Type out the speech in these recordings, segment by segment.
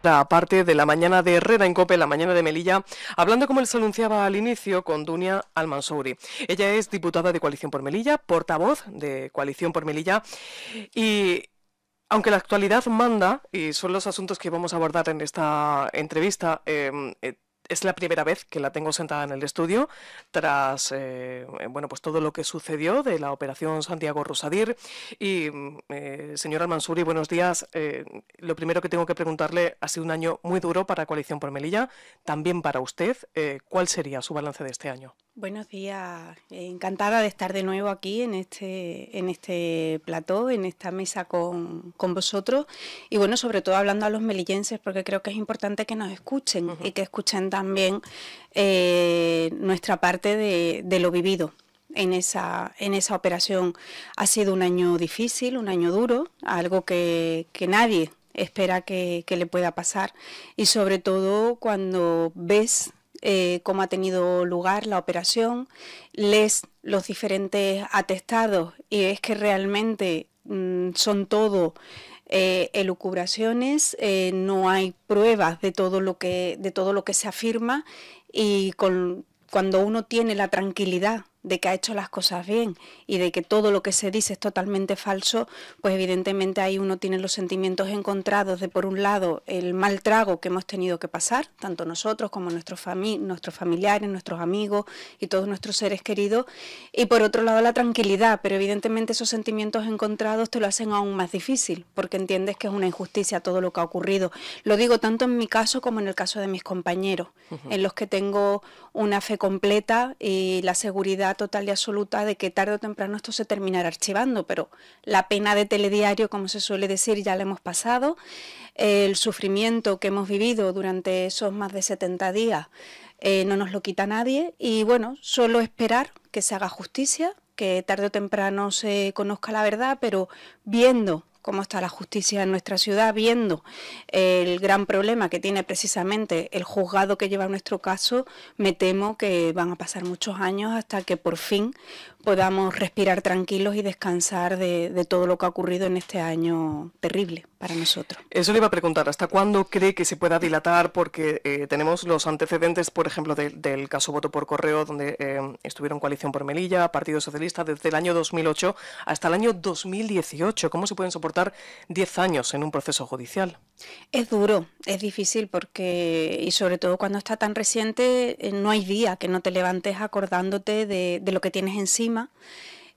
Aparte de la mañana de Herrera en COPE, la mañana de Melilla, hablando como les anunciaba al inicio con Dunia Al-Mansouri. Ella es diputada de Coalición por Melilla, portavoz de Coalición por Melilla y aunque la actualidad manda, y son los asuntos que vamos a abordar en esta entrevista, es la primera vez que la tengo sentada en el estudio tras bueno, pues todo lo que sucedió de la operación Santiago Rosadir. Y señor Al-Mansouri, buenos días. Lo primero que tengo que preguntarle, ha sido un año muy duro para Coalición por Melilla, también para usted. ¿Cuál sería su balance de este año? Buenos días, encantada de estar de nuevo aquí en este plató, en esta mesa con vosotros y bueno, sobre todo hablando a los melillenses porque creo que es importante que nos escuchen y que escuchen también nuestra parte de lo vivido en esa operación. Ha sido un año difícil, un año duro, algo que nadie espera que le pueda pasar y sobre todo cuando ves cómo ha tenido lugar la operación, lees los diferentes atestados y ves que realmente son todo elucubraciones, no hay pruebas de todo lo que se afirma y cuando uno tiene la tranquilidad de que ha hecho las cosas bien y de que todo lo que se dice es totalmente falso, pues evidentemente ahí uno tiene los sentimientos encontrados de, por un lado, el mal trago que hemos tenido que pasar, tanto nosotros como nuestros familiares, nuestros amigos y todos nuestros seres queridos, y por otro lado la tranquilidad, pero evidentemente esos sentimientos encontrados te lo hacen aún más difícil, porque entiendes que es una injusticia todo lo que ha ocurrido. Lo digo tanto en mi caso como en el caso de mis compañeros, en los que tengo una fe completa y la seguridad total y absoluta de que tarde o temprano esto se terminará archivando, pero la pena de telediario, como se suele decir, ya la hemos pasado. El sufrimiento que hemos vivido durante esos más de 70 días no nos lo quita nadie y bueno, solo esperar que se haga justicia, que tarde o temprano se conozca la verdad, pero viendo cómo está la justicia en nuestra ciudad, viendo el gran problema que tiene precisamente el juzgado que lleva nuestro caso, me temo que van a pasar muchos años hasta que por fin podamos respirar tranquilos y descansar de todo lo que ha ocurrido en este año terrible para nosotros. Eso le iba a preguntar, ¿hasta cuándo cree que se pueda dilatar? Porque tenemos los antecedentes, por ejemplo, del caso voto por correo, donde estuvieron Coalición por Melilla, Partido Socialista, desde el año 2008 hasta el año 2018. ¿Cómo se pueden soportar 10 años en un proceso judicial? Es duro, es difícil porque, y sobre todo cuando está tan reciente, no hay día que no te levantes acordándote de lo que tienes encima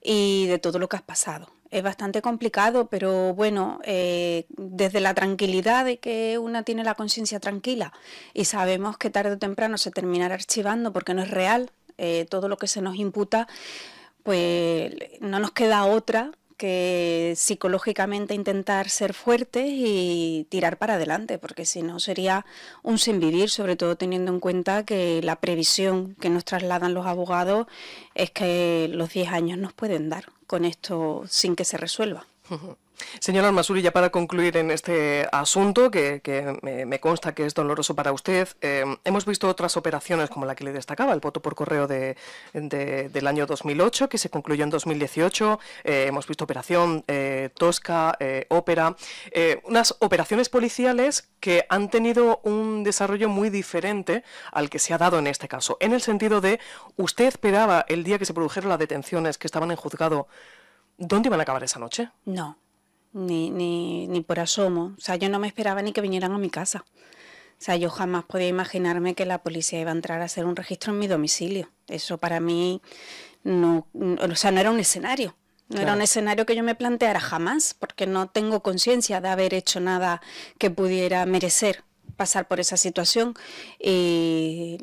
y de todo lo que has pasado. Es bastante complicado, pero bueno, desde la tranquilidad de que una tiene la conciencia tranquila y sabemos que tarde o temprano se terminará archivando porque no es real todo lo que se nos imputa, pues no nos queda otra que psicológicamente intentar ser fuertes y tirar para adelante, porque si no sería un sin vivir, sobre todo teniendo en cuenta que la previsión que nos trasladan los abogados es que los 10 años nos pueden dar con esto sin que se resuelva. Señor Al-Mansouri, ya para concluir en este asunto, que me consta que es doloroso para usted, hemos visto otras operaciones como la que le destacaba, el voto por correo del año 2008, que se concluyó en 2018, hemos visto operación Tosca, Ópera, unas operaciones policiales que han tenido un desarrollo muy diferente al que se ha dado en este caso, en el sentido de, usted esperaba el día que se produjeron las detenciones que estaban en juzgado, ¿dónde iban a acabar esa noche? No. Ni por asomo. O sea, yo no me esperaba ni que vinieran a mi casa. O sea, yo jamás podía imaginarme que la policía iba a entrar a hacer un registro en mi domicilio. Eso para mí o sea, no era un escenario. No era un escenario que yo me planteara jamás, porque no tengo conciencia de haber hecho nada que pudiera merecer pasar por esa situación. Y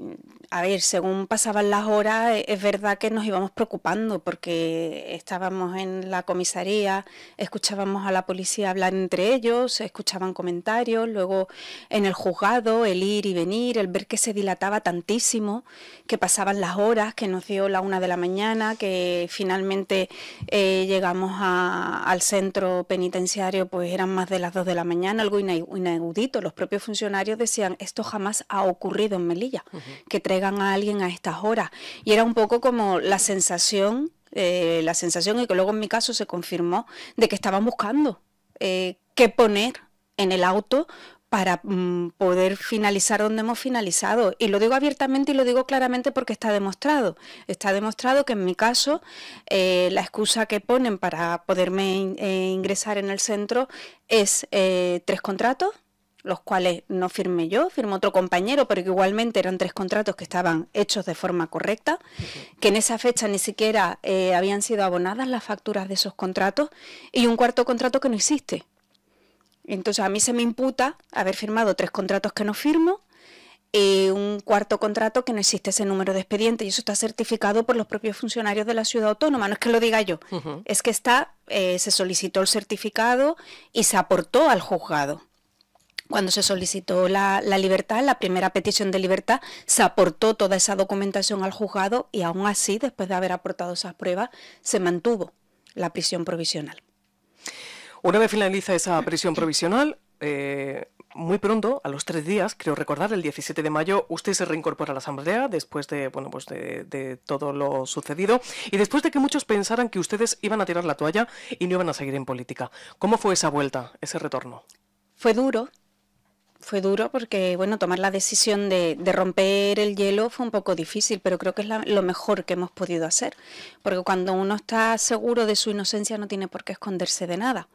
a ver, según pasaban las horas, es verdad que nos íbamos preocupando porque estábamos en la comisaría, escuchábamos a la policía hablar entre ellos, se escuchaban comentarios, luego en el juzgado, el ir y venir, el ver que se dilataba tantísimo, que pasaban las horas, que nos dio la 1 de la mañana, que finalmente llegamos al centro penitenciario, pues eran más de las 2 de la mañana, algo inaudito. Los propios funcionarios decían, esto jamás ha ocurrido en Melilla, que traigan a alguien a estas horas. Y era un poco como la sensación y que luego en mi caso se confirmó, de que estaban buscando qué poner en el auto para poder finalizar donde hemos finalizado. Y lo digo abiertamente y lo digo claramente porque está demostrado. Está demostrado que en mi caso la excusa que ponen para poderme ingresar en el centro es 3 contratos, los cuales no firmé yo, firmó otro compañero, pero que igualmente eran 3 contratos que estaban hechos de forma correcta, que en esa fecha ni siquiera habían sido abonadas las facturas de esos contratos, y un 4.º contrato que no existe. Entonces a mí se me imputa haber firmado 3 contratos que no firmo y un 4.º contrato que no existe ese número de expediente, y eso está certificado por los propios funcionarios de la ciudad autónoma. No es que lo diga yo, es que se solicitó el certificado y se aportó al juzgado. Cuando se solicitó la libertad, la primera petición de libertad, se aportó toda esa documentación al juzgado y aún así, después de haber aportado esas pruebas, se mantuvo la prisión provisional. Una vez finaliza esa prisión provisional, muy pronto, a los 3 días, creo recordar, el 17 de mayo, usted se reincorpora a la Asamblea después de todo lo sucedido y después de que muchos pensaran que ustedes iban a tirar la toalla y no iban a seguir en política. ¿Cómo fue esa vuelta, ese retorno? Fue duro. Fue duro porque, bueno, tomar la decisión de romper el hielo fue un poco difícil, pero creo que es lo mejor que hemos podido hacer, porque cuando uno está seguro de su inocencia no tiene por qué esconderse de nada.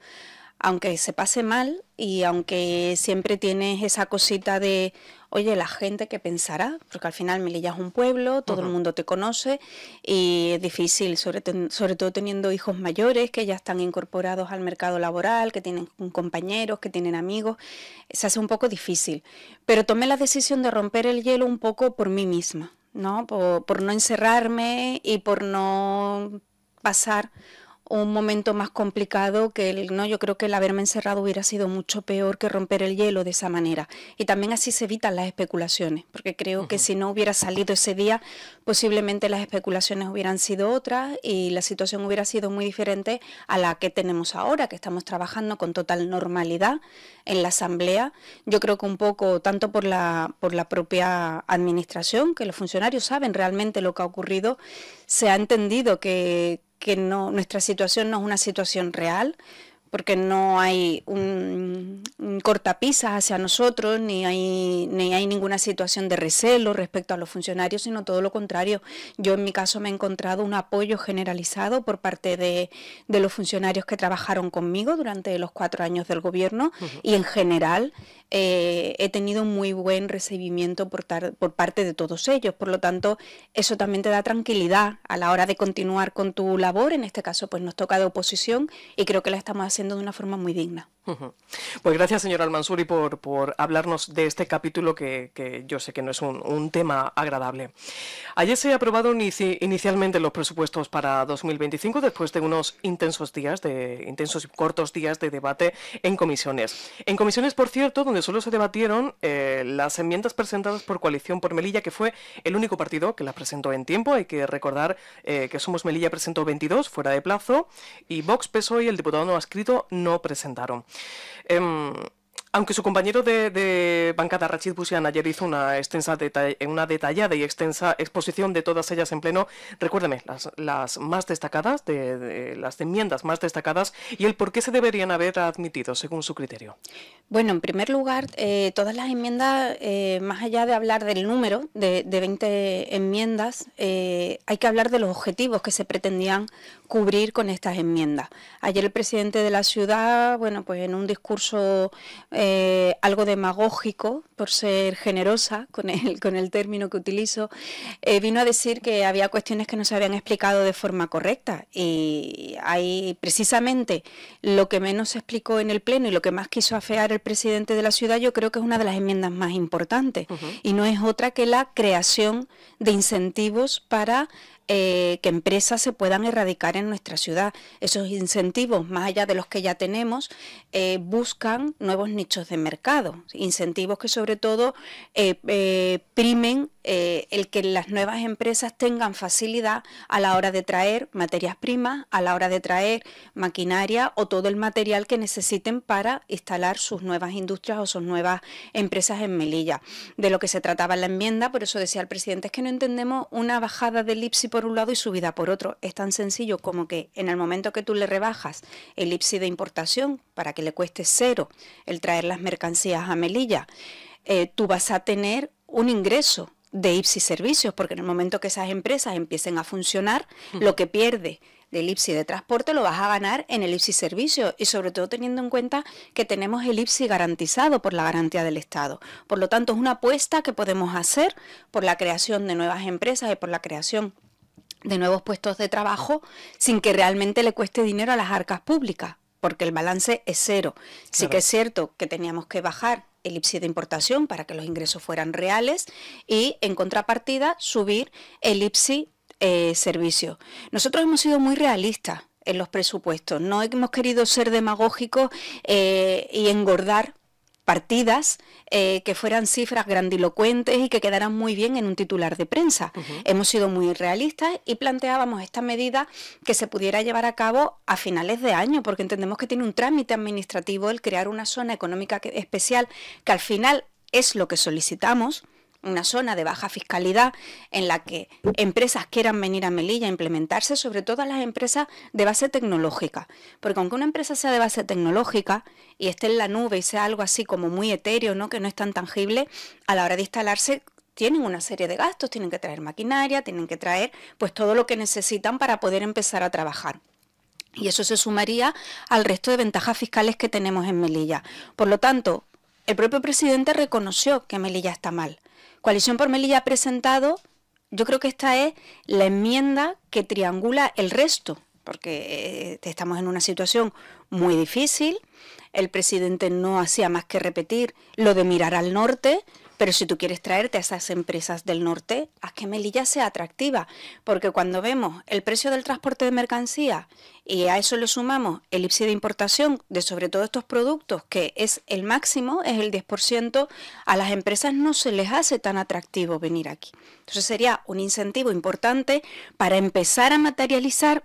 Aunque se pase mal y aunque siempre tienes esa cosita de, oye, la gente que pensará, porque al final Melilla es un pueblo, todo el mundo te conoce y es difícil, sobre todo teniendo hijos mayores que ya están incorporados al mercado laboral, que tienen compañeros, que tienen amigos, se hace un poco difícil. Pero tomé la decisión de romper el hielo un poco por mí misma, ¿no? Por no encerrarme y por no pasar un momento más complicado ¿no? Yo creo que el haberme encerrado hubiera sido mucho peor que romper el hielo de esa manera. Y también así se evitan las especulaciones, porque creo que si no hubiera salido ese día, posiblemente las especulaciones hubieran sido otras y la situación hubiera sido muy diferente a la que tenemos ahora, que estamos trabajando con total normalidad en la Asamblea. Yo creo que un poco, tanto por la propia administración, que los funcionarios saben realmente lo que ha ocurrido, se ha entendido que nuestra situación no es una situación real, porque no hay un cortapisas hacia nosotros, ni hay ninguna situación de recelo respecto a los funcionarios, sino todo lo contrario. Yo en mi caso me he encontrado un apoyo generalizado por parte de los funcionarios que trabajaron conmigo durante los 4 años del gobierno y en general he tenido un muy buen recibimiento por parte de todos ellos. Por lo tanto, eso también te da tranquilidad a la hora de continuar con tu labor. En este caso, pues nos toca de oposición y creo que la estamos haciendo de una forma muy digna. Pues gracias, señora Al-Mansuri, por hablarnos de este capítulo que yo sé que no es un tema agradable. Ayer se aprobaron inicialmente los presupuestos para 2025 después de unos intensos y cortos días de debate en comisiones. En comisiones, por cierto, donde solo se debatieron las enmiendas presentadas por Coalición por Melilla, que fue el único partido que las presentó en tiempo. Hay que recordar que Somos Melilla presentó 22 fuera de plazo y Vox, PSOE y el diputado no adscrito no presentaron. Aunque su compañero de bancada, Rachid Bouchian, ayer hizo una detallada y extensa exposición de todas ellas en pleno, recuérdeme las más destacadas, las enmiendas más destacadas y el por qué se deberían haber admitido, según su criterio. Bueno, en primer lugar, todas las enmiendas, más allá de hablar del número de 20 enmiendas, hay que hablar de los objetivos que se pretendían cubrir con estas enmiendas. Ayer el presidente de la ciudad, bueno, pues en un discurso algo demagógico, por ser generosa con el término que utilizo, vino a decir que había cuestiones que no se habían explicado de forma correcta y hay precisamente lo que menos se explicó en el pleno y lo que más quiso afear el presidente de la ciudad, yo creo que es una de las enmiendas más importantes y no es otra que la creación de incentivos para que empresas se puedan erradicar en nuestra ciudad. Esos incentivos, más allá de los que ya tenemos, buscan nuevos nichos de mercado, incentivos que sobre todo primen el que las nuevas empresas tengan facilidad a la hora de traer materias primas, a la hora de traer maquinaria o todo el material que necesiten para instalar sus nuevas industrias o sus nuevas empresas en Melilla. De lo que se trataba en la enmienda, por eso decía el presidente, es que no entendemos una bajada del IPSI por un lado y subida por otro. Es tan sencillo como que en el momento que tú le rebajas el IPSI de importación para que le cueste cero el traer las mercancías a Melilla, tú vas a tener un ingreso de IPSI servicios, porque en el momento que esas empresas empiecen a funcionar, lo que pierde del IPSI de transporte lo vas a ganar en el IPSI servicios, y sobre todo teniendo en cuenta que tenemos el IPSI garantizado por la garantía del Estado. Por lo tanto, es una apuesta que podemos hacer por la creación de nuevas empresas y por la creación de nuevos puestos de trabajo sin que realmente le cueste dinero a las arcas públicas, porque el balance es cero. Sí que es cierto que teníamos que bajar el IPSI de importación para que los ingresos fueran reales y, en contrapartida, subir el IPSI servicio. Nosotros hemos sido muy realistas en los presupuestos, no hemos querido ser demagógicos y engordar partidas que fueran cifras grandilocuentes y que quedaran muy bien en un titular de prensa. Hemos sido muy realistas y planteábamos esta medida que se pudiera llevar a cabo a finales de año, porque entendemos que tiene un trámite administrativo el crear una zona económica especial, que al final es lo que solicitamos, una zona de baja fiscalidad en la que empresas quieran venir a Melilla a implementarse, sobre todo las empresas de base tecnológica. Porque aunque una empresa sea de base tecnológica y esté en la nube y sea algo así como muy etéreo, ¿no?, que no es tan tangible, a la hora de instalarse tienen una serie de gastos, tienen que traer maquinaria, tienen que traer pues todo lo que necesitan para poder empezar a trabajar. Y eso se sumaría al resto de ventajas fiscales que tenemos en Melilla. Por lo tanto, el propio presidente reconoció que Melilla está mal. Coalición por Melilla ha presentado, yo creo que esta es la enmienda que triangula el resto, porque estamos en una situación muy difícil. El presidente no hacía más que repetir lo de mirar al norte, pero si tú quieres traerte a esas empresas del norte, haz que Melilla sea atractiva, porque cuando vemos el precio del transporte de mercancías y a eso le sumamos el IPSI de importación de sobre todo estos productos, que es el máximo, es el 10%, a las empresas no se les hace tan atractivo venir aquí. Entonces sería un incentivo importante para empezar a materializar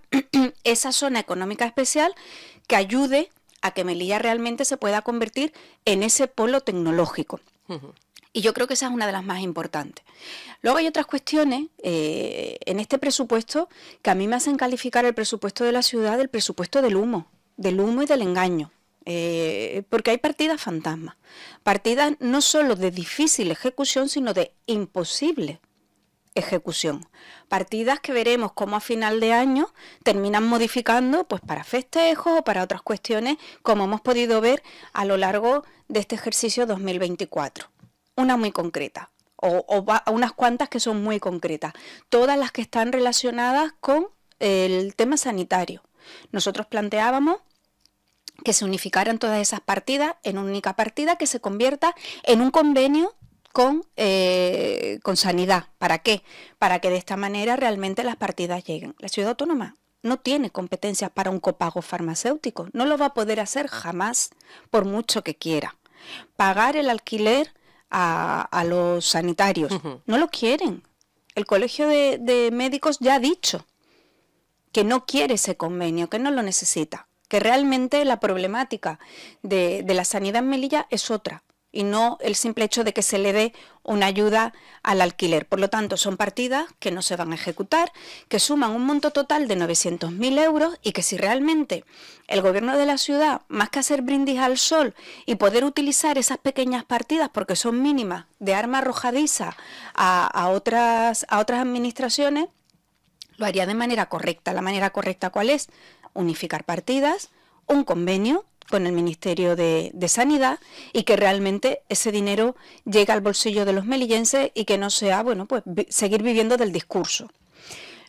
esa zona económica especial que ayude a que Melilla realmente se pueda convertir en ese polo tecnológico. Y yo creo que esa es una de las más importantes. Luego hay otras cuestiones en este presupuesto que a mí me hacen calificar el presupuesto de la ciudad del presupuesto del humo y del engaño. Porque hay partidas fantasmas, partidas no solo de difícil ejecución, sino de imposible ejecución. Partidas que veremos cómo a final de año terminan modificando pues para festejos o para otras cuestiones, como hemos podido ver a lo largo de este ejercicio 2024. Una muy concreta, o unas cuantas que son muy concretas, todas las que están relacionadas con el tema sanitario. Nosotros planteábamos que se unificaran todas esas partidas en una única partida que se convierta en un convenio con sanidad. ¿Para qué? Para que de esta manera realmente las partidas lleguen. La ciudad autónoma no tiene competencias para un copago farmacéutico, no lo va a poder hacer jamás, por mucho que quiera. Pagar el alquiler a los sanitarios, no lo quieren. El Colegio de Médicos ya ha dicho que no quiere ese convenio, que no lo necesita, que realmente la problemática de la sanidad en Melilla es otra, y no el simple hecho de que se le dé una ayuda al alquiler. Por lo tanto, son partidas que no se van a ejecutar, que suman un monto total de 900.000 euros y que si realmente el gobierno de la ciudad, más que hacer brindis al sol y poder utilizar esas pequeñas partidas, porque son mínimas, de arma arrojadiza a otras administraciones, lo haría de manera correcta. ¿La manera correcta cuál es? Unificar partidas, un convenio con el Ministerio de Sanidad y que realmente ese dinero llegue al bolsillo de los melillenses y que no sea, bueno, pues seguir viviendo del discurso.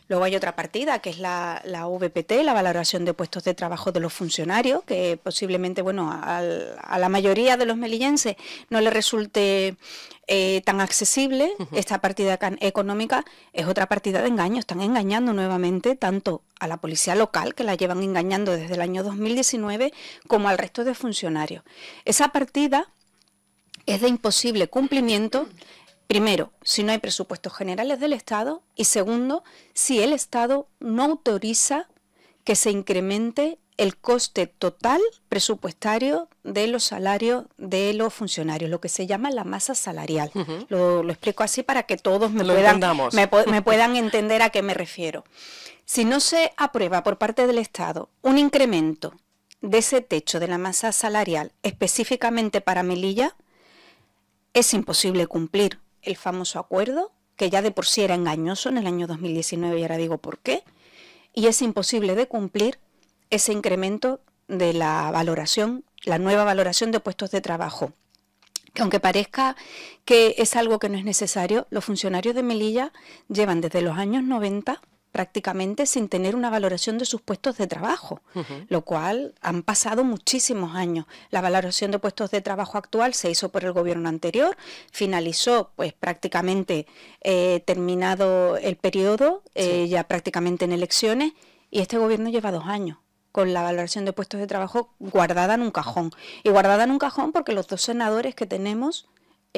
Luego hay otra partida que es la VPT, la valoración de puestos de trabajo de los funcionarios, que posiblemente, bueno, a la mayoría de los melillenses no les resulte tan accesible. Esta partida económica es otra partida de engaño. Están engañando nuevamente tanto a la policía local, que la llevan engañando desde el año 2019, como al resto de funcionarios. Esa partida es de imposible cumplimiento, Primero, si no hay presupuestos generales del Estado y segundo, si el Estado no autoriza que se incremente el coste total presupuestario de los salarios de los funcionarios, lo que se llama la masa salarial. Lo explico así para que todos me puedan entender a qué me refiero. Si no se aprueba por parte del Estado un incremento de ese techo de la masa salarial específicamente para Melilla, es imposible cumplir el famoso acuerdo, que ya de por sí era engañoso en el año 2019 y ahora digo por qué, y es imposible de cumplir ese incremento de la valoración, la nueva valoración de puestos de trabajo. Que aunque parezca que es algo que no es necesario, los funcionarios de Melilla llevan desde los años 90 prácticamente sin tener una valoración de sus puestos de trabajo, lo cual han pasado muchísimos años. La valoración de puestos de trabajo actual se hizo por el gobierno anterior, finalizó pues prácticamente terminado el periodo, ya prácticamente en elecciones, y este gobierno lleva 2 años con la valoración de puestos de trabajo guardada en un cajón. Y guardada en un cajón porque los 2 senadores que tenemos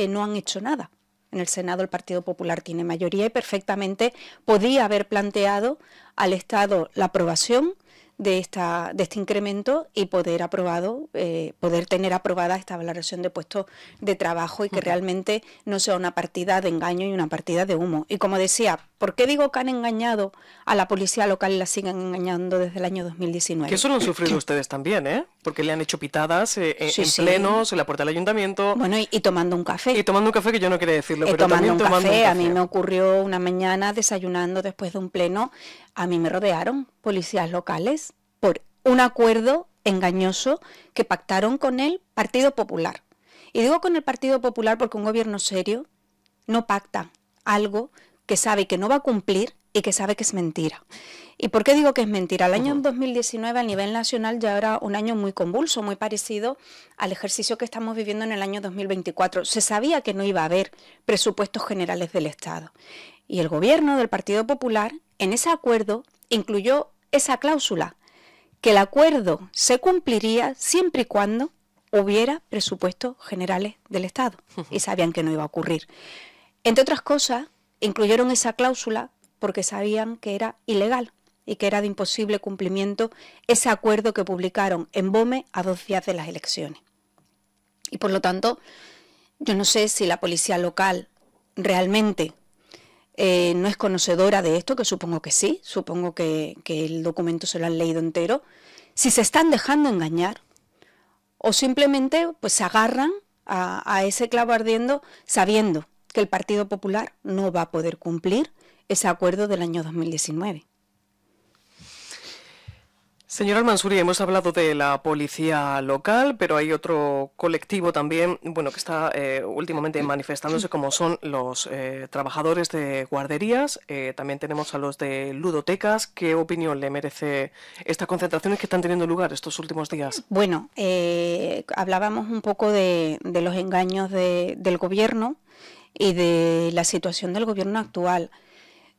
no han hecho nada. En el Senado el Partido Popular tiene mayoría y perfectamente podía haber planteado al Estado la aprobación de este incremento y poder tener aprobada esta valoración de puestos de trabajo y que realmente no sea una partida de engaño y una partida de humo. Y como decía, ¿por qué digo que han engañado a la policía local y la siguen engañando desde el año 2019? Que eso lo han sufrido ustedes también, ¿eh? Porque le han hecho pitadas en plenos, en la puerta del ayuntamiento. Bueno, y tomando un café. Y tomando un café, que yo no quería decirlo, pero tomando también tomando un café. A mí me ocurrió una mañana desayunando después de un pleno, a mí me rodearon policías locales por un acuerdo engañoso que pactaron con el Partido Popular. Y digo con el Partido Popular porque un gobierno serio no pacta algo que sabe que no va a cumplir y que sabe que es mentira. ¿Y por qué digo que es mentira? El año 2019 a nivel nacional ya era un año muy convulso, muy parecido al ejercicio que estamos viviendo en el año 2024. Se sabía que no iba a haber presupuestos generales del Estado. Y el gobierno del Partido Popular en ese acuerdo incluyó esa cláusula, que el acuerdo se cumpliría siempre y cuando hubiera presupuestos generales del Estado. Y sabían que no iba a ocurrir. Entre otras cosas, incluyeron esa cláusula porque sabían que era ilegal y que era de imposible cumplimiento ese acuerdo que publicaron en BOME a 2 días de las elecciones. Y por lo tanto, yo no sé si la policía local realmente no es conocedora de esto, que supongo que sí, supongo que el documento se lo han leído entero, si se están dejando engañar o simplemente pues se agarran a ese clavo ardiendo sabiendo que el Partido Popular no va a poder cumplir ese acuerdo del año 2019. Señor Al-Mansuri, hemos hablado de la policía local, pero hay otro colectivo también, bueno, que está últimamente manifestándose, como son los trabajadores de guarderías. También tenemos a los de ludotecas. ¿Qué opinión le merece estas concentraciones que están teniendo lugar estos últimos días? Bueno, hablábamos un poco de los engaños del gobierno y de la situación del gobierno actual.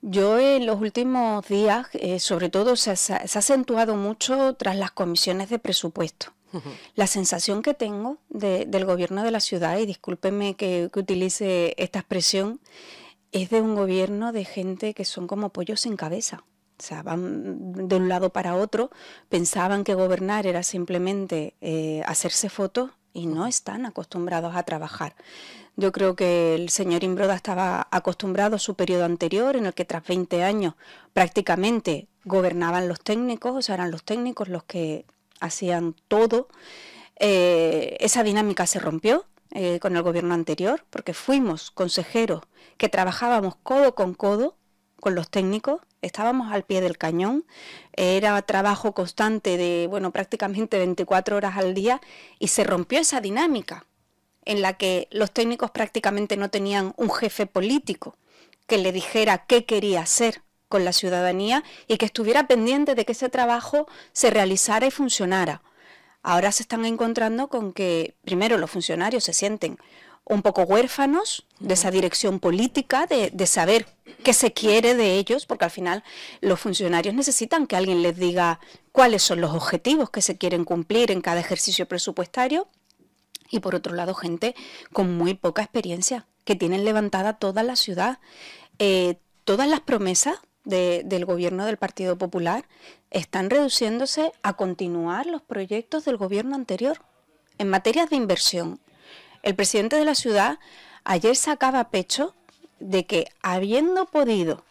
Yo en los últimos días, sobre todo, se ha acentuado mucho tras las comisiones de presupuesto. La sensación que tengo del gobierno de la ciudad, y discúlpenme que utilice esta expresión, es de un gobierno de gente que son como pollos sin cabeza. O sea, van de un lado para otro, pensaban que gobernar era simplemente hacerse fotos y no están acostumbrados a trabajar. Yo creo que el señor Imbroda estaba acostumbrado a su periodo anterior, en el que tras 20 años prácticamente gobernaban los técnicos, o sea, eran los técnicos los que hacían todo. Esa dinámica se rompió con el gobierno anterior, porque fuimos consejeros que trabajábamos codo con los técnicos, estábamos al pie del cañón, era trabajo constante de, bueno, prácticamente 24 horas al día, y se rompió esa dinámica en la que los técnicos prácticamente no tenían un jefe político que le dijera qué quería hacer con la ciudadanía y que estuviera pendiente de que ese trabajo se realizara y funcionara. Ahora se están encontrando con que, primero, los funcionarios se sienten un poco huérfanos de esa dirección política, de saber qué se quiere de ellos, porque al final los funcionarios necesitan que alguien les diga cuáles son los objetivos que se quieren cumplir en cada ejercicio presupuestario. Y por otro lado, gente con muy poca experiencia, que tienen levantada toda la ciudad. Todas las promesas del gobierno del Partido Popular están reduciéndose a continuar los proyectos del gobierno anterior en materia de inversión. El presidente de la ciudad ayer sacaba pecho de que, habiendo podido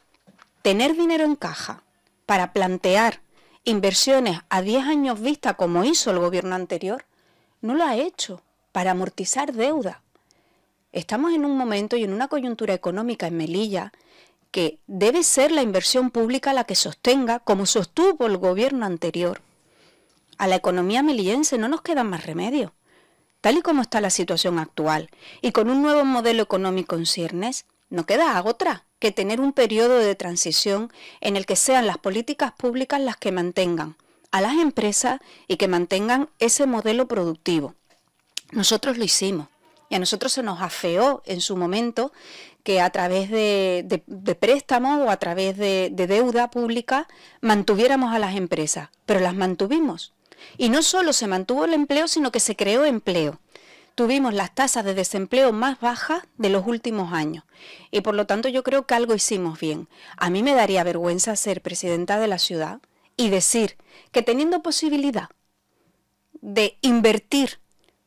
tener dinero en caja para plantear inversiones a 10 años vista, como hizo el gobierno anterior, no lo ha hecho para amortizar deuda. Estamos en un momento y en una coyuntura económica en Melilla que debe ser la inversión pública la que sostenga, como sostuvo el gobierno anterior, a la economía melillense. No nos queda más remedio. Tal y como está la situación actual y con un nuevo modelo económico en ciernes, no queda otra que tener un periodo de transición en el que sean las políticas públicas las que mantengan a las empresas y que mantengan ese modelo productivo. Nosotros lo hicimos y a nosotros se nos afeó en su momento que a través de préstamos o a través de deuda pública mantuviéramos a las empresas, pero las mantuvimos. Y no solo se mantuvo el empleo, sino que se creó empleo. Tuvimos las tasas de desempleo más bajas de los últimos años y por lo tanto yo creo que algo hicimos bien. A mí me daría vergüenza ser presidenta de la ciudad y decir que teniendo posibilidad de invertir,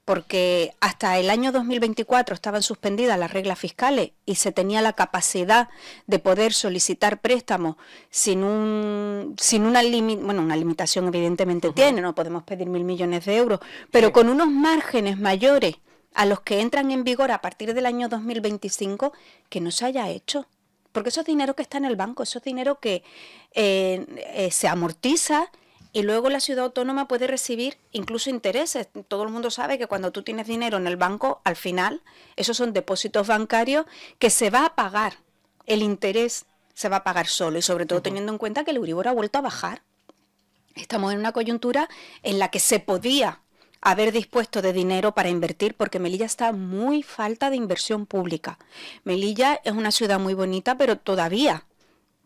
porque hasta el año 2024 estaban suspendidas las reglas fiscales y se tenía la capacidad de poder solicitar préstamos sin una limitación evidentemente tiene, no podemos pedir 1.000 millones de euros, pero con unos márgenes mayores a los que entran en vigor a partir del año 2025, que no se haya hecho. Porque eso es dinero que está en el banco, eso es dinero que se amortiza y luego la ciudad autónoma puede recibir incluso intereses. Todo el mundo sabe que cuando tú tienes dinero en el banco, al final, esos son depósitos bancarios que se va a pagar. El interés se va a pagar solo y sobre todo teniendo en cuenta que el Euribor ha vuelto a bajar. Estamos en una coyuntura en la que se podía haber dispuesto de dinero para invertir porque Melilla está muy falta de inversión pública. Melilla es una ciudad muy bonita, pero todavía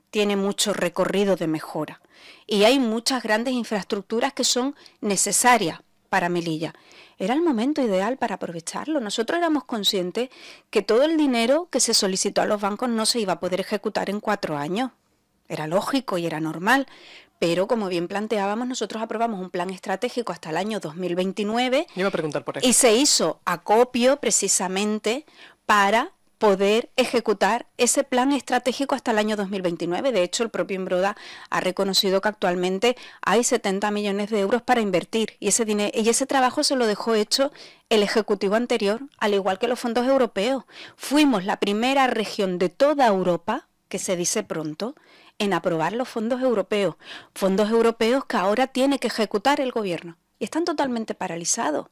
tiene mucho recorrido de mejora y hay muchas grandes infraestructuras que son necesarias para Melilla. Era el momento ideal para aprovecharlo. Nosotros éramos conscientes que todo el dinero que se solicitó a los bancos no se iba a poder ejecutar en 4 años. Era lógico y era normal, pero como bien planteábamos, nosotros aprobamos un plan estratégico hasta el año 2029 Yo iba a preguntar por eso. Y se hizo acopio precisamente para poder ejecutar ese plan estratégico hasta el año 2029. De hecho, el propio Imbroda ha reconocido que actualmente hay 70 millones de euros para invertir y ese trabajo se lo dejó hecho el Ejecutivo anterior, al igual que los fondos europeos. Fuimos la primera región de toda Europa, que se dice pronto, en aprobar los fondos europeos que ahora tiene que ejecutar el gobierno. Y están totalmente paralizados.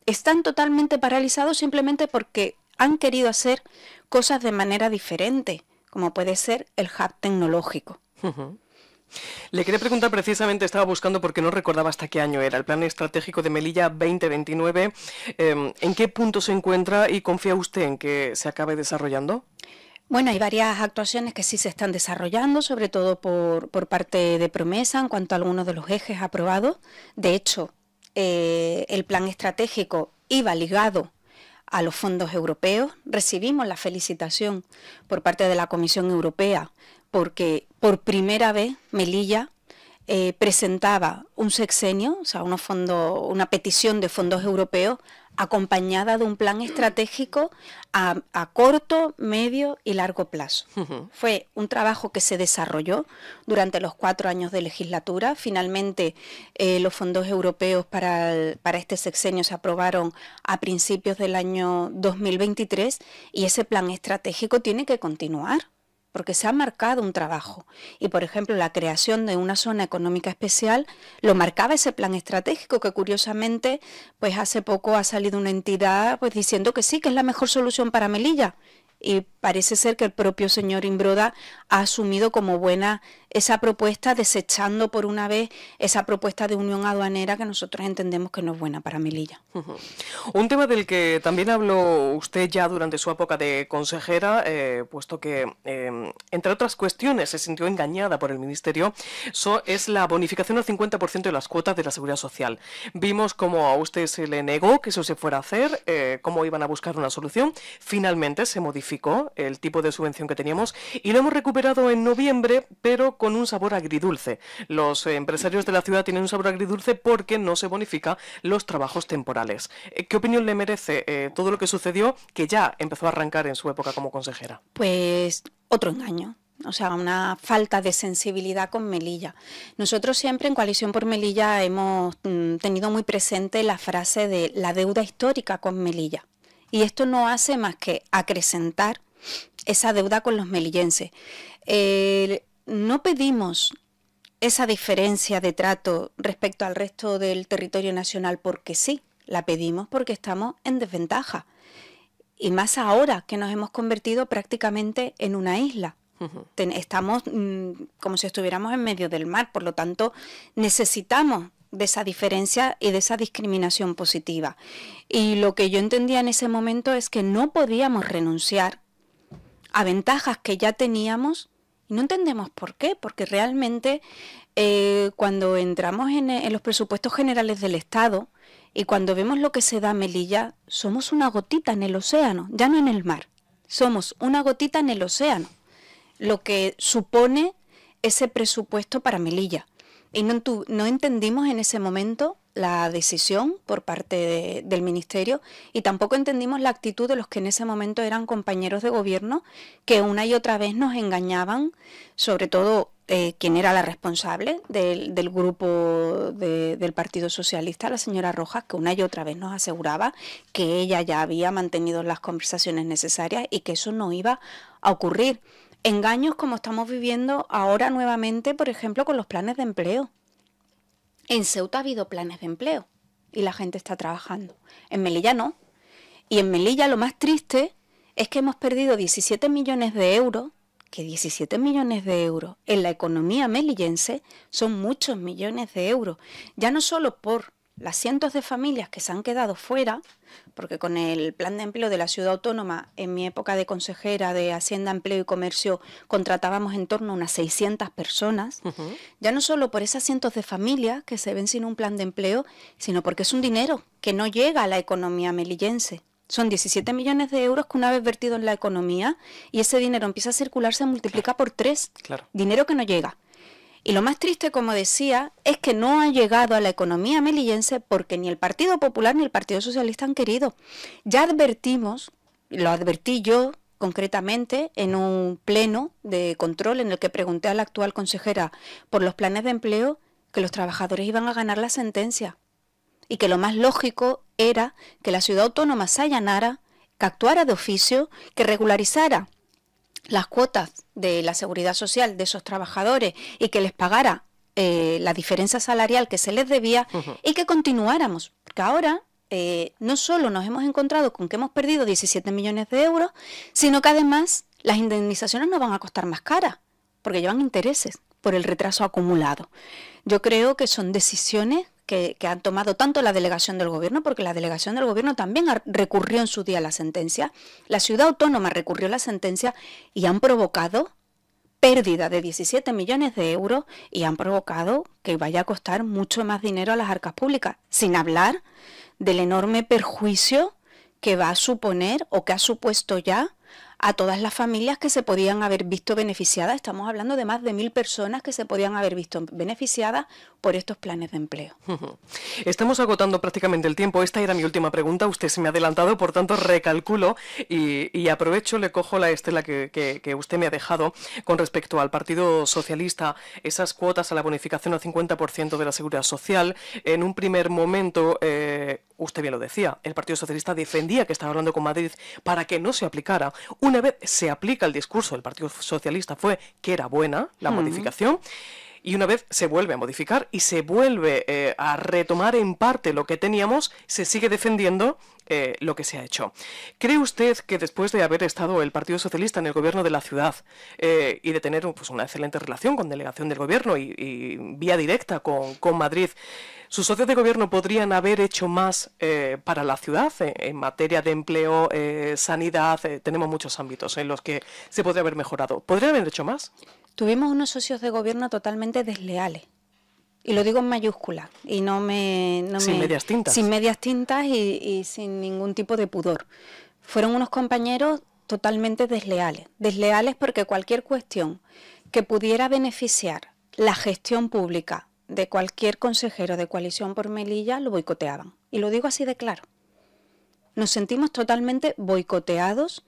Están totalmente paralizados simplemente porque han querido hacer cosas de manera diferente, como puede ser el hub tecnológico. Le quería preguntar precisamente, estaba buscando porque no recordaba hasta qué año era, el Plan Estratégico de Melilla 2029. ¿En qué punto se encuentra y confía usted en que se acabe desarrollando? Bueno, hay varias actuaciones que sí se están desarrollando, sobre todo por parte de Promesa en cuanto a algunos de los ejes aprobados. De hecho, el plan estratégico iba ligado a los fondos europeos. Recibimos la felicitación por parte de la Comisión Europea porque por primera vez Melilla presentaba un sexenio, o sea, una petición de fondos europeos acompañada de un plan estratégico a corto, medio y largo plazo. Fue un trabajo que se desarrolló durante los 4 años de legislatura. Finalmente, los fondos europeos para este sexenio se aprobaron a principios del año 2023 y ese plan estratégico tiene que continuar, porque se ha marcado un trabajo. Y, por ejemplo, la creación de una zona económica especial lo marcaba ese plan estratégico, que curiosamente, pues hace poco ha salido una entidad pues diciendo que sí, que es la mejor solución para Melilla. y parece ser que el propio señor Imbroda ha asumido como buena esa propuesta, desechando por una vez esa propuesta de unión aduanera que nosotros entendemos que no es buena para Melilla. Un tema del que también habló usted ya durante su época de consejera, puesto que, entre otras cuestiones, se sintió engañada por el Ministerio, es la bonificación al 50% de las cuotas de la Seguridad Social. Vimos cómo a usted se le negó que eso se fuera a hacer, cómo iban a buscar una solución. Finalmente se modificó el tipo de subvención que teníamos y lo hemos recuperado en noviembre, pero con un sabor agridulce. Los empresarios de la ciudad tienen un sabor agridulce porque no se bonifica los trabajos temporales. ¿Qué opinión le merece todo lo que sucedió, que ya empezó a arrancar en su época como consejera? Pues otro engaño. O sea, una falta de sensibilidad con Melilla. Nosotros siempre en Coalición por Melilla hemos tenido muy presente la frase de la deuda histórica con Melilla. Y esto no hace más que acrecentar esa deuda con los melillenses. No pedimos esa diferencia de trato respecto al resto del territorio nacional porque sí, la pedimos porque estamos en desventaja. Y más ahora que nos hemos convertido prácticamente en una isla. Estamos como si estuviéramos en medio del mar, por lo tanto necesitamos de esa diferencia y de esa discriminación positiva. Y lo que yo entendía en ese momento es que no podíamos renunciar a ventajas que ya teníamos y no entendemos por qué, porque realmente cuando entramos en los presupuestos generales del Estado y cuando vemos lo que se da a Melilla, somos una gotita en el océano, ya no en el mar, somos una gotita en el océano, lo que supone ese presupuesto para Melilla. Y no entendimos en ese momento la decisión por parte del Ministerio y tampoco entendimos la actitud de los que en ese momento eran compañeros de gobierno que una y otra vez nos engañaban, sobre todo quien era la responsable del grupo del Partido Socialista, la señora Rojas, que una y otra vez nos aseguraba que ella ya había mantenido las conversaciones necesarias y que eso no iba a ocurrir. Engaños como estamos viviendo ahora nuevamente, por ejemplo, con los planes de empleo. En Ceuta ha habido planes de empleo y la gente está trabajando. En Melilla no. Y en Melilla lo más triste es que hemos perdido 17 millones de euros, que 17 millones de euros en la economía melillense son muchos millones de euros. Ya no solo por las cientos de familias que se han quedado fuera, porque con el plan de empleo de la ciudad autónoma, en mi época de consejera de Hacienda, Empleo y Comercio, contratábamos en torno a unas 600 personas, ya no solo por esas cientos de familias que se ven sin un plan de empleo, sino porque es un dinero que no llega a la economía melillense. Son 17 millones de euros que una vez vertido en la economía y ese dinero empieza a circular, se multiplica por 3. Claro. Dinero que no llega. Y lo más triste, como decía, es que no ha llegado a la economía melillense porque ni el Partido Popular ni el Partido Socialista han querido. Ya advertimos, lo advertí yo concretamente en un pleno de control en el que pregunté a la actual consejera por los planes de empleo, que los trabajadores iban a ganar la sentencia y que lo más lógico era que la ciudad autónoma se allanara, que actuara de oficio, que regularizara las cuotas de la seguridad social de esos trabajadores y que les pagara la diferencia salarial que se les debía y que continuáramos. Porque ahora no solo nos hemos encontrado con que hemos perdido 17 millones de euros, sino que además las indemnizaciones nos van a costar más caras, porque llevan intereses por el retraso acumulado. Yo creo que son decisiones que han tomado tanto la delegación del gobierno, porque la delegación del gobierno también recurrió en su día a la sentencia, la ciudad autónoma recurrió a la sentencia y han provocado pérdida de 17 millones de euros y han provocado que vaya a costar mucho más dinero a las arcas públicas, sin hablar del enorme perjuicio que va a suponer o que ha supuesto ya a todas las familias que se podían haber visto beneficiadas. Estamos hablando de más de 1000 personas que se podían haber visto beneficiadas por estos planes de empleo. Estamos agotando prácticamente el tiempo. Esta era mi última pregunta. Usted se me ha adelantado, por tanto recalculo y aprovecho, le cojo la estela que usted me ha dejado con respecto al Partido Socialista, esas cuotas a la bonificación al 50% de la Seguridad Social. En un primer momento, usted bien lo decía, el Partido Socialista defendía que estaba hablando con Madrid para que no se aplicara. Una vez se aplica el discurso del Partido Socialista fue que era buena la modificación Y una vez se vuelve a modificar y se vuelve a retomar en parte lo que teníamos, se sigue defendiendo lo que se ha hecho. ¿Cree usted que después de haber estado el Partido Socialista en el gobierno de la ciudad y de tener pues, una excelente relación con delegación del gobierno y vía directa con Madrid, sus socios de gobierno podrían haber hecho más para la ciudad en materia de empleo, sanidad? Tenemos muchos ámbitos en los que se podría haber mejorado. ¿Podrían haber hecho más? Tuvimos unos socios de gobierno totalmente desleales. Y lo digo en mayúsculas, y sin medias tintas. Sin medias tintas y sin ningún tipo de pudor. Fueron unos compañeros totalmente desleales. Desleales porque cualquier cuestión que pudiera beneficiar la gestión pública de cualquier consejero de Coalición por Melilla lo boicoteaban. Y lo digo así de claro. Nos sentimos totalmente boicoteados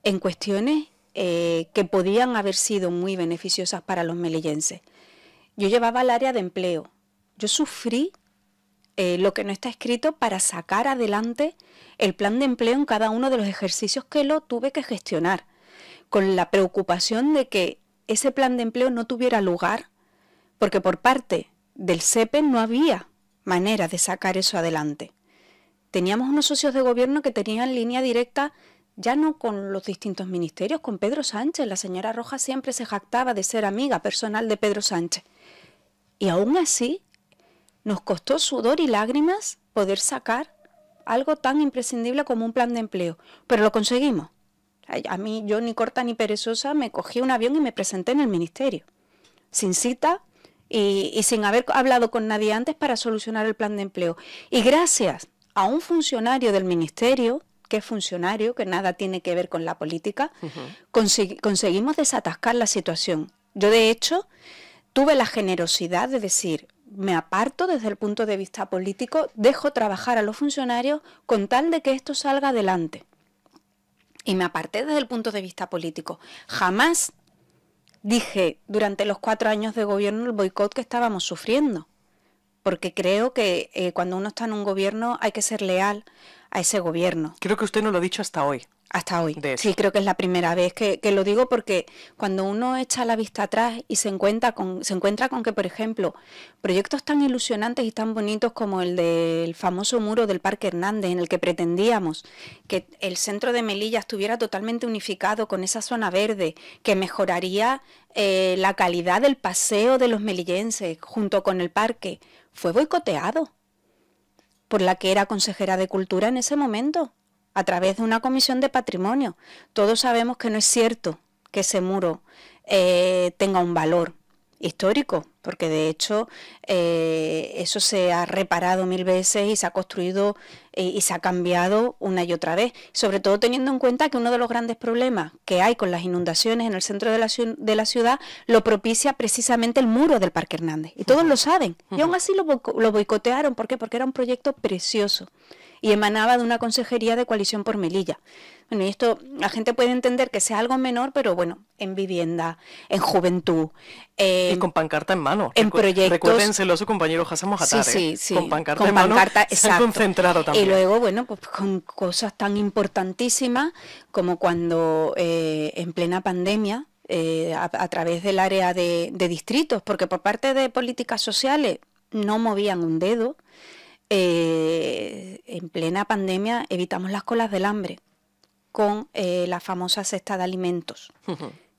en cuestiones que podían haber sido muy beneficiosas para los melillenses. Yo llevaba el área de empleo. Yo sufrí lo que no está escrito para sacar adelante el plan de empleo en cada uno de los ejercicios que lo tuve que gestionar, con la preocupación de que ese plan de empleo no tuviera lugar, porque por parte del SEPE no había manera de sacar eso adelante. Teníamos unos socios de gobierno que tenían línea directa ya no con los distintos ministerios, con Pedro Sánchez. La señora Rojas siempre se jactaba de ser amiga personal de Pedro Sánchez. Y aún así nos costó sudor y lágrimas poder sacar algo tan imprescindible como un plan de empleo. Pero lo conseguimos. A mí, yo ni corta ni perezosa, me cogí un avión y me presenté en el ministerio. Sin cita y sin haber hablado con nadie antes para solucionar el plan de empleo. Y gracias a un funcionario del ministerio, que es funcionario, que nada tiene que ver con la política, conseguimos desatascar la situación. Yo, de hecho, tuve la generosidad de decir, me aparto desde el punto de vista político, dejo trabajar a los funcionarios con tal de que esto salga adelante. Y me aparté desde el punto de vista político. Jamás dije durante los 4 años de gobierno el boicot que estábamos sufriendo, porque creo que cuando uno está en un gobierno hay que ser leal a ese gobierno. Creo que usted no lo ha dicho hasta hoy. Hasta hoy. Sí, creo que es la primera vez que lo digo, porque cuando uno echa la vista atrás y se encuentra con que, por ejemplo, proyectos tan ilusionantes y tan bonitos como el del famoso muro del Parque Hernández, en el que pretendíamos que el centro de Melilla estuviera totalmente unificado con esa zona verde, que mejoraría la calidad del paseo de los melillenses junto con el parque, fue boicoteado por la que era consejera de Cultura en ese momento, a través de una comisión de patrimonio. Todos sabemos que no es cierto que ese muro tenga un valor histórico, porque de hecho eso se ha reparado 1000 veces y se ha construido y se ha cambiado una y otra vez, sobre todo teniendo en cuenta que uno de los grandes problemas que hay con las inundaciones en el centro de la ciudad lo propicia precisamente el muro del Parque Hernández, y todos lo saben, y aún así lo boicotearon. ¿Por qué? Porque era un proyecto precioso y emanaba de una consejería de Coalición por Melilla. Bueno, y esto la gente puede entender que sea algo menor, pero bueno, en vivienda, en juventud. Y con pancarta en mano. En proyectos. Recuérdenselo a su compañero Hassan Mojatar. Sí. Con pancarta en mano. Se han concentrado también. Y luego, bueno, pues con cosas tan importantísimas como cuando en plena pandemia, a través del área de distritos, porque por parte de políticas sociales no movían un dedo. En plena pandemia evitamos las colas del hambre con la famosa cesta de alimentos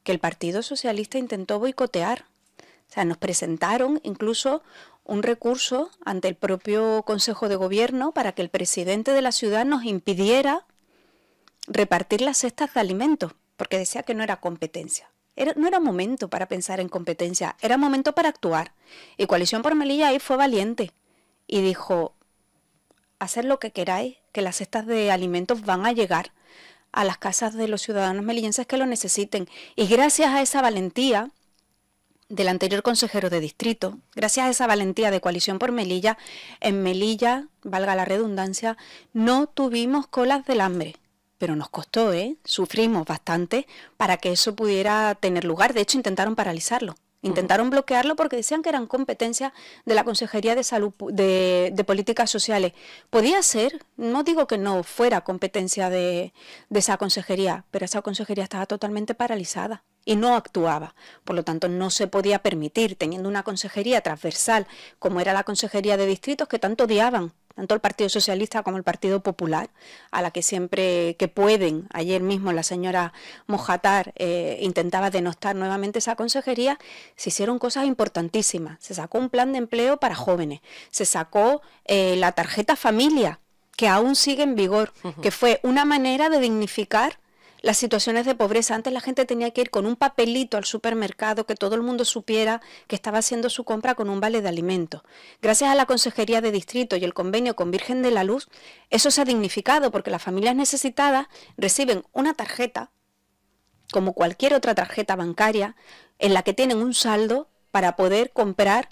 que el Partido Socialista intentó boicotear. O sea, nos presentaron incluso un recurso ante el propio Consejo de Gobierno para que el presidente de la ciudad nos impidiera repartir las cestas de alimentos, porque decía que no era competencia. No era momento para pensar en competencia, era momento para actuar. Y Coalición por Melilla ahí fue valiente y dijo: hacer lo que queráis, que las cestas de alimentos van a llegar a las casas de los ciudadanos melillenses que lo necesiten. Y gracias a esa valentía del anterior consejero de distrito, gracias a esa valentía de Coalición por Melilla, en Melilla, valga la redundancia, no tuvimos colas del hambre. Pero nos costó, sufrimos bastante para que eso pudiera tener lugar. De hecho, intentaron paralizarlo. Intentaron bloquearlo porque decían que eran competencias de la Consejería de Salud, de Políticas Sociales. Podía ser, no digo que no fuera competencia de esa consejería, pero esa consejería estaba totalmente paralizada y no actuaba. Por lo tanto, no se podía permitir, teniendo una consejería transversal como era la Consejería de Distritos, que tanto odiaban tanto el Partido Socialista como el Partido Popular, a la que siempre que pueden, ayer mismo la señora Mojatar intentaba denostar nuevamente esa consejería, se hicieron cosas importantísimas. Se sacó un plan de empleo para jóvenes, se sacó la tarjeta familia, que aún sigue en vigor, que fue una manera de dignificar las situaciones de pobreza. Antes la gente tenía que ir con un papelito al supermercado, que todo el mundo supiera que estaba haciendo su compra con un vale de alimentos. Gracias a la Consejería de Distrito y el convenio con Virgen de la Luz, eso se ha dignificado, porque las familias necesitadas reciben una tarjeta, como cualquier otra tarjeta bancaria, en la que tienen un saldo para poder comprar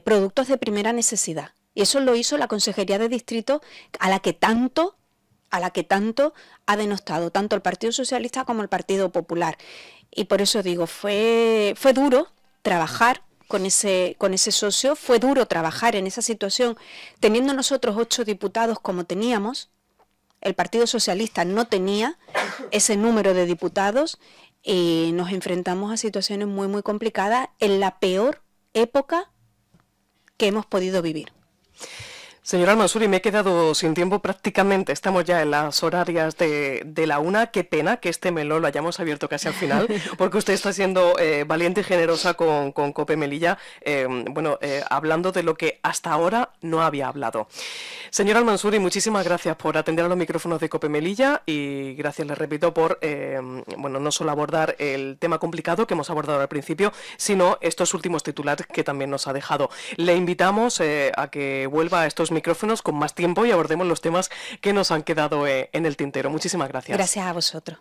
productos de primera necesidad. Y eso lo hizo la Consejería de Distrito, a la que tanto ha denostado tanto el Partido Socialista como el Partido Popular. Y por eso digo, fue duro trabajar con ese socio, fue duro trabajar en esa situación, teniendo nosotros 8 diputados como teníamos. El Partido Socialista no tenía ese número de diputados y nos enfrentamos a situaciones muy, muy complicadas en la peor época que hemos podido vivir. Señora Al-Mansuri, me he quedado sin tiempo prácticamente, estamos ya en las horarias de la 1. Qué pena que este melón lo hayamos abierto casi al final, porque usted está siendo valiente y generosa con COPE Melilla, hablando de lo que hasta ahora no había hablado. Señora Al-Mansuri, muchísimas gracias por atender a los micrófonos de COPE Melilla y gracias, les repito, por no solo abordar el tema complicado que hemos abordado al principio, sino estos últimos titulares que también nos ha dejado. Le invitamos a que vuelva a estos micrófonos con más tiempo y abordemos los temas que nos han quedado en el tintero. Muchísimas gracias. Gracias a vosotros.